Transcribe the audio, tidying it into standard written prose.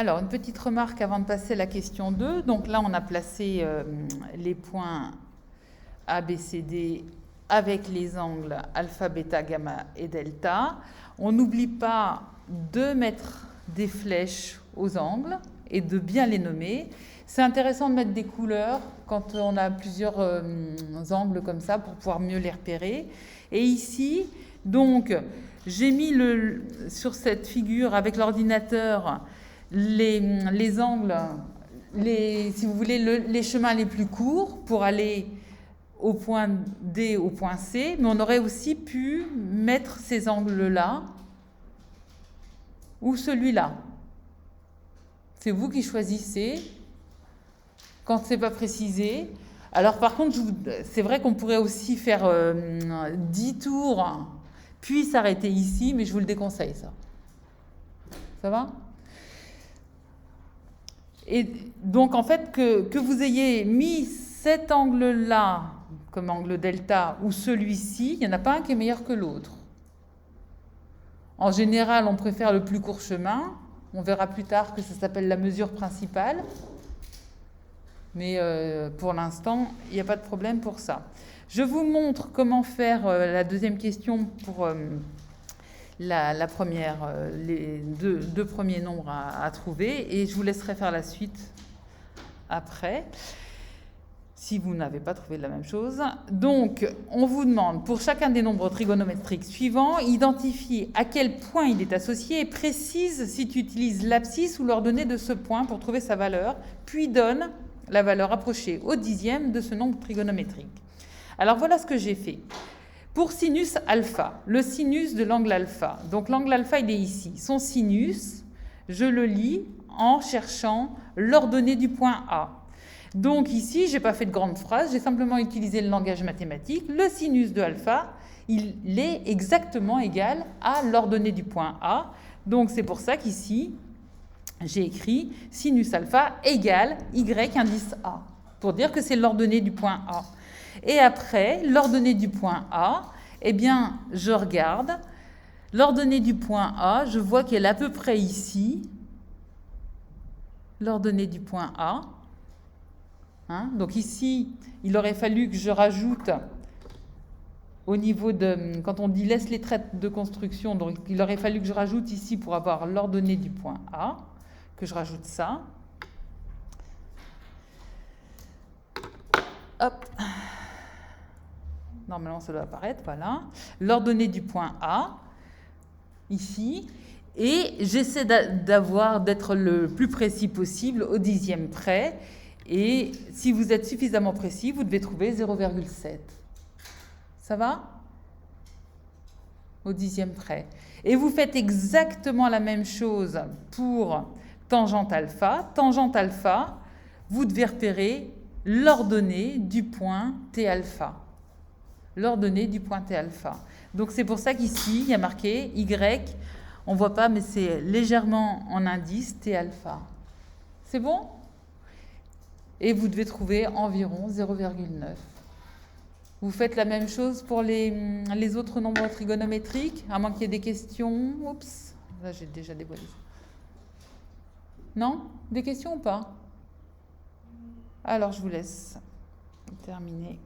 Alors, une petite remarque avant de passer à la question 2. Donc là, on a placé les points A, B, C, D avec les angles alpha, bêta, gamma et delta. On n'oublie pas de mettre des flèches aux angles et de bien les nommer. C'est intéressant de mettre des couleurs quand on a plusieurs angles comme ça pour pouvoir mieux les repérer. Et ici, donc, j'ai mis sur cette figure avec l'ordinateur les angles, si vous voulez, les chemins les plus courts pour aller au point D, au point C, mais on aurait aussi pu mettre ces angles-là ou celui-là. C'est vous qui choisissez quand c'est pas précisé. Alors par contre, c'est vrai qu'on pourrait aussi faire 10 tours, puis s'arrêter ici, mais je vous le déconseille, ça. Ça va ? Et donc en fait, que vous ayez mis cet angle-là comme angle delta ou celui-ci, il n'y en a pas un qui est meilleur que l'autre. En général, on préfère le plus court chemin. On verra plus tard que ça s'appelle la mesure principale. Mais pour l'instant, il n'y a pas de problème pour ça. Je vous montre comment faire la deuxième question pour la première, les deux premiers nombres à trouver. Et je vous laisserai faire la suite après, si vous n'avez pas trouvé la même chose. Donc, on vous demande, pour chacun des nombres trigonométriques suivants, identifier à quel point il est associé et précise si tu utilises l'abscisse ou l'ordonnée de ce point pour trouver sa valeur, puis donne la valeur approchée au dixième de ce nombre trigonométrique. Alors, voilà ce que j'ai fait. Pour sinus alpha, le sinus de l'angle alpha. Donc, l'angle alpha, il est ici. Son sinus, je le lis en cherchant l'ordonnée du point A. Donc ici, je n'ai pas fait de grande phrase, j'ai simplement utilisé le langage mathématique. Le sinus de alpha, il est exactement égal à l'ordonnée du point A. Donc c'est pour ça qu'ici, j'ai écrit sinus alpha égale y indice A, pour dire que c'est l'ordonnée du point A. Et après, l'ordonnée du point A, eh bien, je regarde. L'ordonnée du point A, je vois qu'elle est à peu près ici. L'ordonnée du point A. Donc ici, il aurait fallu que je rajoute au niveau de... Quand on dit laisse les traits de construction, donc il aurait fallu que je rajoute ici pour avoir l'ordonnée du point A, que je rajoute ça. Hop. Normalement, ça doit apparaître, voilà. L'ordonnée du point A, ici. Et j'essaie d'être le plus précis possible au dixième près. Et si vous êtes suffisamment précis, vous devez trouver 0,7. Ça va ? Au dixième près. Et vous faites exactement la même chose pour tangente alpha. Tangente alpha, vous devez repérer l'ordonnée du point T alpha. L'ordonnée du point T alpha. Donc c'est pour ça qu'ici, il y a marqué Y. On ne voit pas, mais c'est légèrement en indice T alpha. C'est bon ? Et vous devez trouver environ 0,9. Vous faites la même chose pour les autres nombres trigonométriques, à moins qu'il y ait des questions. Oups, là j'ai déjà dévoilé ça. Non ? Des questions ou pas ? Alors je vous laisse terminer.